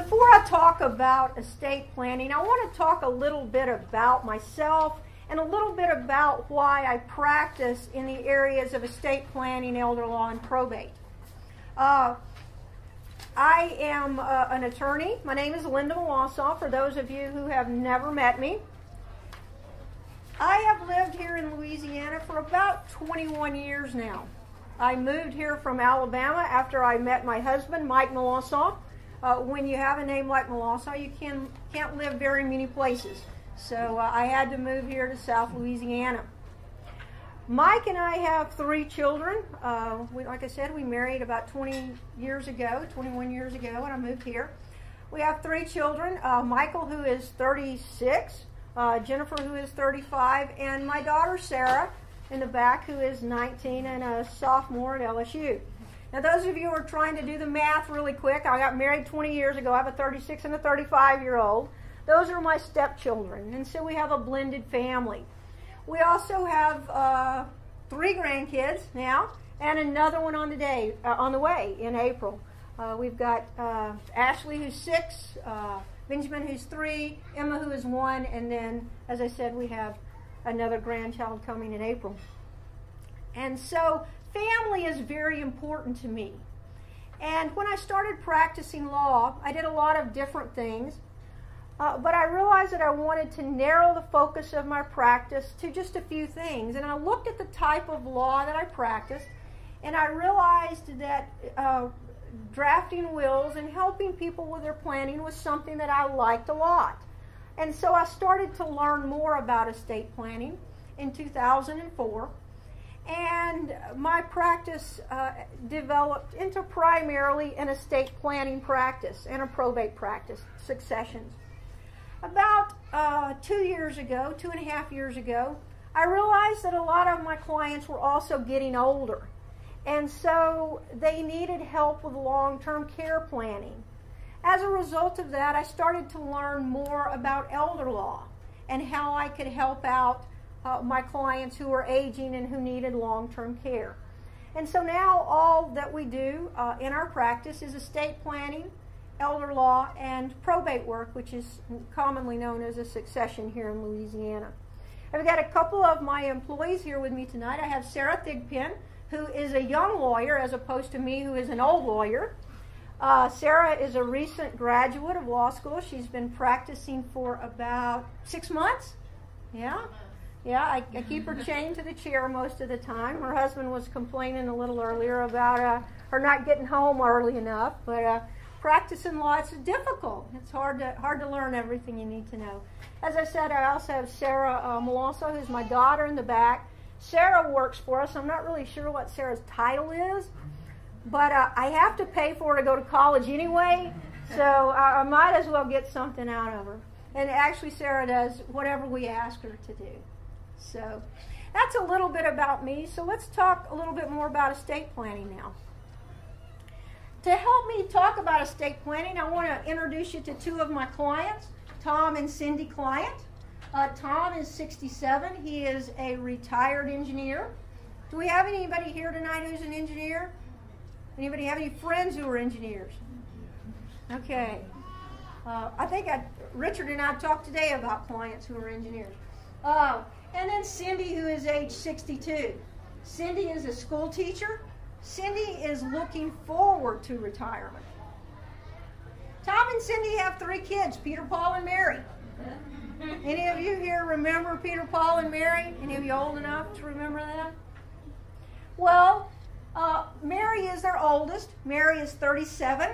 before I talk about estate planning, I want to talk a little bit about myself and a little bit about why I practice in the areas of estate planning, elder law, and probate. I am an attorney. My name is Linda Melancon, for those of you who have never met me. I have lived here in Louisiana for about 21 years now. I moved here from Alabama after I met my husband, Mike Melancon. When you have a name like Melancon, you can't live very many places. So I had to move here to South Louisiana. Mike and I have 3 children. Like I said, we married about 21 years ago when I moved here. We have 3 children, Michael, who is 36, Jennifer, who is 35, and my daughter, Sarah, in the back, who is 19 and a sophomore at LSU. Now, those of you who are trying to do the math really quick, I got married 20 years ago. I have a 36 and a 35-year-old. Those are my stepchildren, and so we have a blended family. We also have 3 grandkids now, and another one on the way in April. We've got Ashley, who's 6, Benjamin, who's 3, Emma, who is 1, and then, as I said, we have another grandchild coming in April. And so family is very important to me. And when I started practicing law, I did a lot of different things, but I realized that I wanted to narrow the focus of my practice to just a few things. And I looked at the type of law that I practiced, and I realized that drafting wills and helping people with their planning was something that I liked a lot. And so I started to learn more about estate planning in 2004. And my practice developed into primarily an estate planning practice and a probate practice, successions. About 2.5 years ago, I realized that a lot of my clients were also getting older. And so they needed help with long-term care planning. As a result of that, I started to learn more about elder law and how I could help out my clients who were aging and who needed long-term care. And so now all that we do in our practice is estate planning, elder law, and probate work, which is commonly known as a succession here in Louisiana. I've got a couple of my employees here with me tonight. I have Sarah Thigpen, who is a young lawyer as opposed to me, who is an old lawyer. Sarah is a recent graduate of law school. She's been practicing for about 6 months. Yeah, I keep her chained to the chair most of the time. Her husband was complaining a little earlier about her not getting home early enough. But practicing law is difficult. It's hard to learn everything you need to know. As I said, I also have Sarah Melancon, who's my daughter, in the back. Sarah works for us. I'm not really sure what Sarah's title is. But I have to pay for her to go to college anyway, so I might as well get something out of her. And actually, Sarah does whatever we ask her to do. So that's a little bit about me. So let's talk a little bit more about estate planning now. To help me talk about estate planning, I want to introduce you to 2 of my clients, Tom and Cindy Client. Tom is 67. He is a retired engineer. Do we have anybody here tonight who's an engineer? Anybody have any friends who are engineers? Okay. I think Richard and I talked today about clients who are engineers. And then Cindy, who is age 62. Cindy is a school teacher. Cindy is looking forward to retirement. Tom and Cindy have 3 kids, Peter, Paul, and Mary. Any of you here remember Peter, Paul, and Mary? Any of you old enough to remember that? Well, Mary is their oldest. Mary is 37.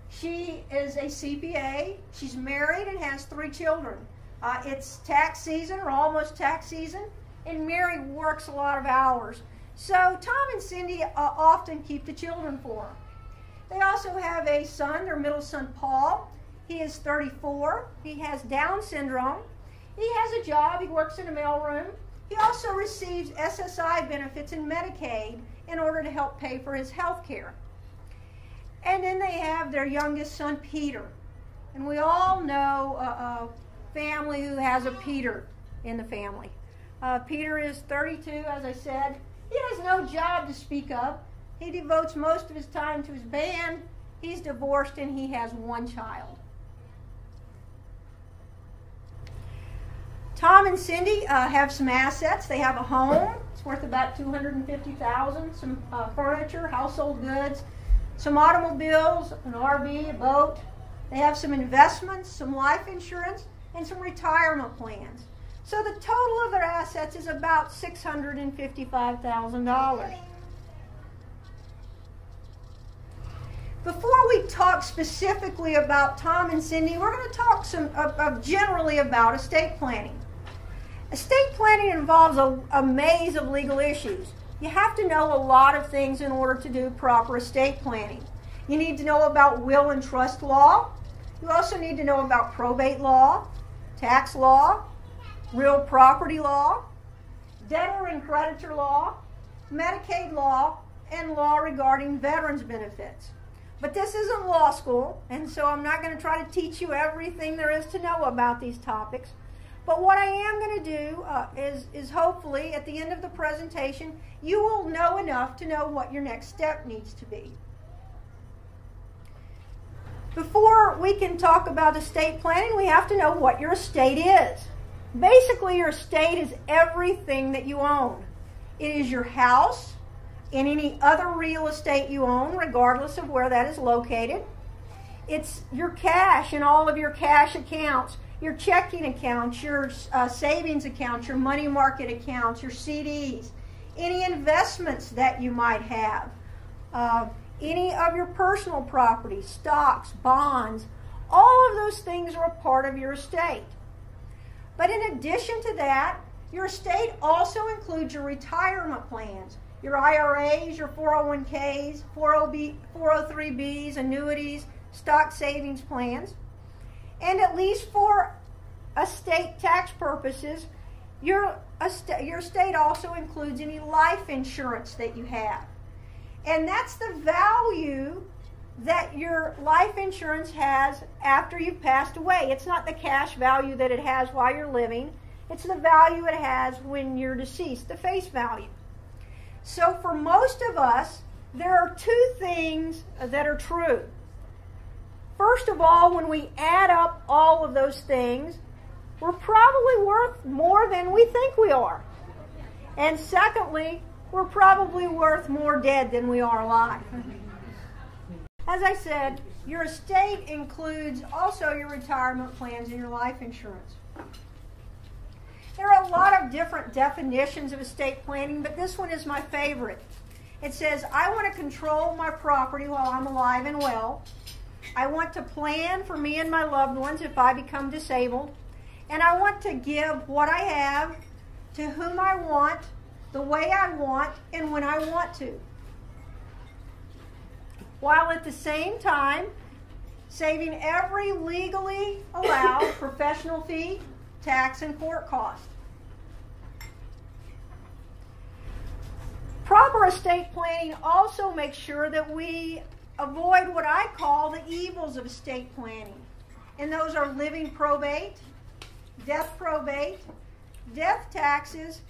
She is a CPA. She's married and has 3 children. It's tax season, or almost tax season, and Mary works a lot of hours. So Tom and Cindy often keep the children for her. They also have a son, their middle son, Paul. He is 34. He has Down syndrome. He has a job. He works in a mailroom. He also receives SSI benefits and Medicaid in order to help pay for his health care. And then they have their youngest son, Peter. And we all know a family who has a Peter in the family. Peter is 32, as I said. He has no job to speak of. He devotes most of his time to his band. He's divorced and he has 1 child. Tom and Cindy have some assets. They have a home. It's worth about $250,000. Some furniture, household goods, some automobiles, an RV, a boat. They have some investments, some life insurance, and some retirement plans. So the total of their assets is about $655,000. Before we talk specifically about Tom and Cindy, we're going to talk generally about estate planning. Estate planning involves a maze of legal issues. You have to know a lot of things in order to do proper estate planning. You need to know about will and trust law. You also need to know about probate law, tax law, real property law, debtor and creditor law, Medicaid law, and law regarding veterans benefits. But this isn't law school, and so I'm not going to try to teach you everything there is to know about these topics. But what I am going to do is hopefully at the end of the presentation, you will know enough to know what your next step needs to be. Before we can talk about estate planning, we have to know what your estate is. Basically, your estate is everything that you own. It is your house and any other real estate you own, regardless of where that is located. It's your cash and all of your cash accounts, your checking accounts, your savings accounts, your money market accounts, your CDs, any investments that you might have, any of your personal property, stocks, bonds. All of those things are a part of your estate. But in addition to that, your estate also includes your retirement plans, your IRAs, your 401ks, 403bs, annuities, stock savings plans. And at least for estate tax purposes, your estate also includes any life insurance that you have. And that's the value that your life insurance has after you've passed away. It's not the cash value that it has while you're living. It's the value it has when you're deceased, the face value. So for most of us, there are two things that are true. First of all, when we add up all of those things, we're probably worth more than we think we are. And secondly, we're probably worth more dead than we are alive. As I said, your estate includes also your retirement plans and your life insurance. There are a lot of different definitions of estate planning, but this one is my favorite. It says, I want to control my property while I'm alive and well. I want to plan for me and my loved ones if I become disabled. And I want to give what I have to whom I want, the way I want, and when I want to, while at the same time saving every legally allowed professional fee, tax, and court cost. Proper estate planning also makes sure that we avoid what I call the evils of estate planning. And those are living probate, death taxes,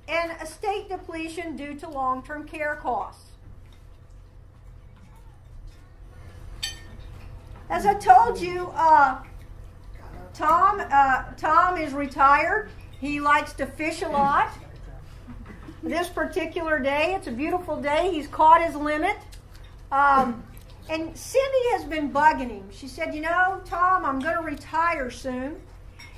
and estate depletion due to long-term care costs. As I told you, Tom is retired. He likes to fish a lot. This particular day, it's a beautiful day. He's caught his limit. And Cindy has been bugging him. She said, you know, Tom, I'm going to retire soon.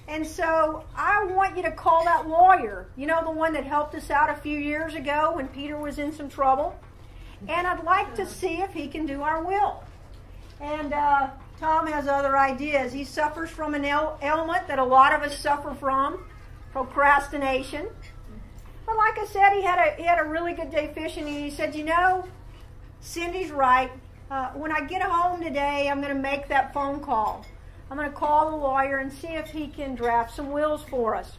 And so I want you to call that lawyer. You know, the one that helped us out a few years ago when Peter was in some trouble. And I'd like to see if he can do our will. And Tom has other ideas. He suffers from an ailment that a lot of us suffer from, procrastination. But like I said, he had a really good day fishing, and he said, you know, Cindy's right. When I get home today, I'm going to make that phone call. I'm going to call the lawyer and see if he can draft some wills for us.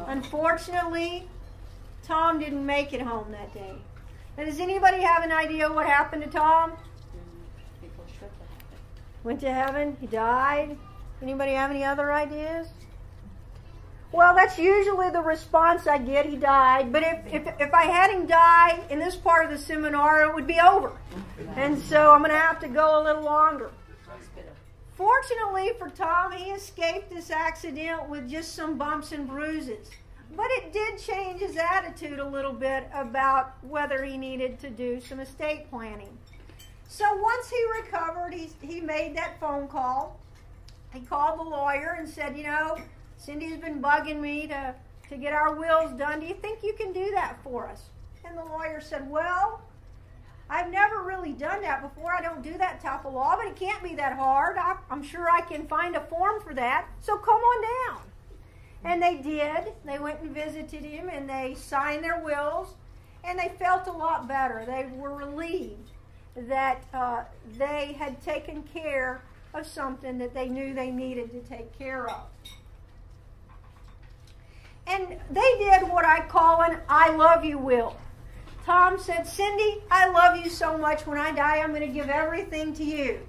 Unfortunately, Tom didn't make it home that day. Now, does anybody have an idea what happened to Tom? Went to heaven? He died? Anybody have any other ideas? Well, that's usually the response I get. He died. But if I had him die in this part of the seminar, it would be over. And so I'm going to have to go a little longer. Fortunately for Tom, he escaped this accident with just some bumps and bruises. But it did change his attitude a little bit about whether he needed to do some estate planning. So once he recovered, he made that phone call. He called the lawyer and said, you know, Cindy's been bugging me to get our wills done. Do you think you can do that for us? And the lawyer said, well, I've never really done that before. I don't do that type of law, but it can't be that hard. I'm sure I can find a form for that. So come on down. And they did. They went and visited him, and they signed their wills, and they felt a lot better. They were relieved that they had taken care of something that they knew they needed to take care of. And they did what I call an I love you will. Tom said, Cindy, I love you so much. When I die, I'm going to give everything to you.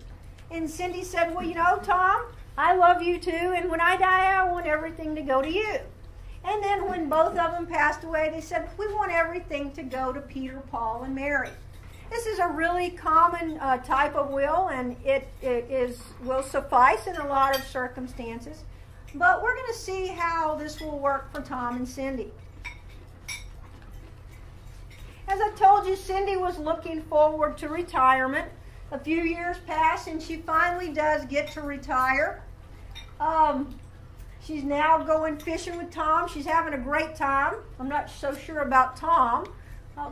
And Cindy said, well, you know, Tom, I love you too, and when I die, I want everything to go to you. And then when both of them passed away, they said, we want everything to go to Peter, Paul, and Mary. This is a really common type of will, and it will suffice in a lot of circumstances. But we're going to see how this will work for Tom and Cindy. As I told you, Cindy was looking forward to retirement. A few years pass, and she finally does get to retire. She's now going fishing with Tom. She's having a great time. I'm not so sure about Tom,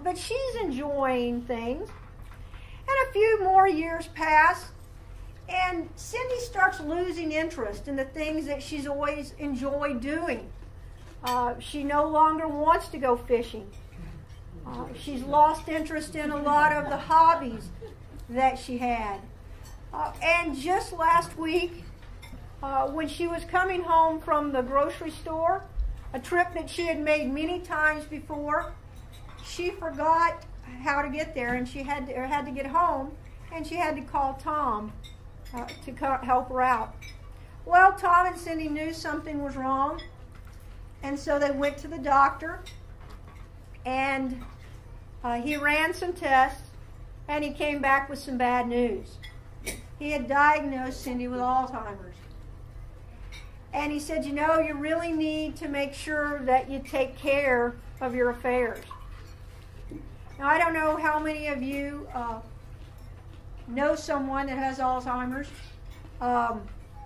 but she's enjoying things. And a few more years pass, and Cindy starts losing interest in the things that she's always enjoyed doing. She no longer wants to go fishing. She's lost interest in a lot of the hobbies that she had. And just last week, when she was coming home from the grocery store, a trip that she had made many times before, she forgot how to get there, and she had to get home, and she had to call Tom to help her out. Well, Tom and Cindy knew something was wrong, and so they went to the doctor, and he ran some tests, and he came back with some bad news. He had diagnosed Cindy with Alzheimer's. And he said, you know, you really need to make sure that you take care of your affairs. Now, I don't know how many of you know someone that has Alzheimer's.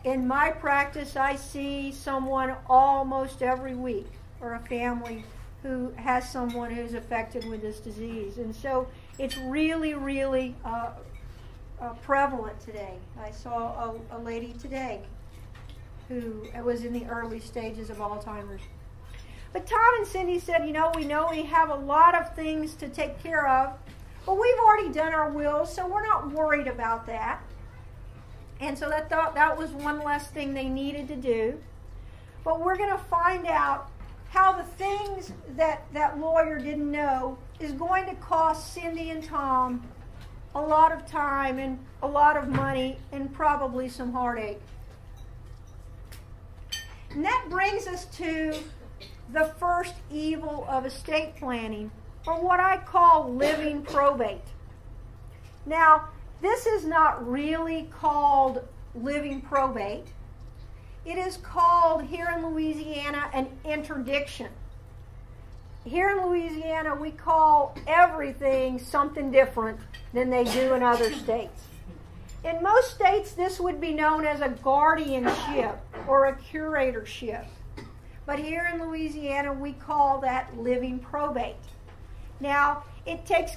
In my practice, I see someone almost every week, or a family who has someone who's affected with this disease. And so it's really, really prevalent today. I saw a lady today who was in the early stages of Alzheimer's. But Tom and Cindy said, you know we have a lot of things to take care of, but we've already done our wills, so we're not worried about that. And so they thought that was one less thing they needed to do. But we're going to find out how the things that lawyer didn't know is going to cost Cindy and Tom a lot of time and a lot of money and probably some heartache. And that brings us to the first evil of estate planning, or what I call living probate. Now, this is not really called living probate. It is called, here in Louisiana, an interdiction. Here in Louisiana, we call everything something different than they do in other states. In most states, this would be known as a guardianship or a curatorship. But here in Louisiana, we call that living probate. Now, it takes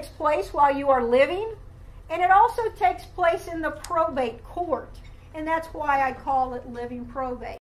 place while you are living, and it also takes place in the probate court. And that's why I call it living probate.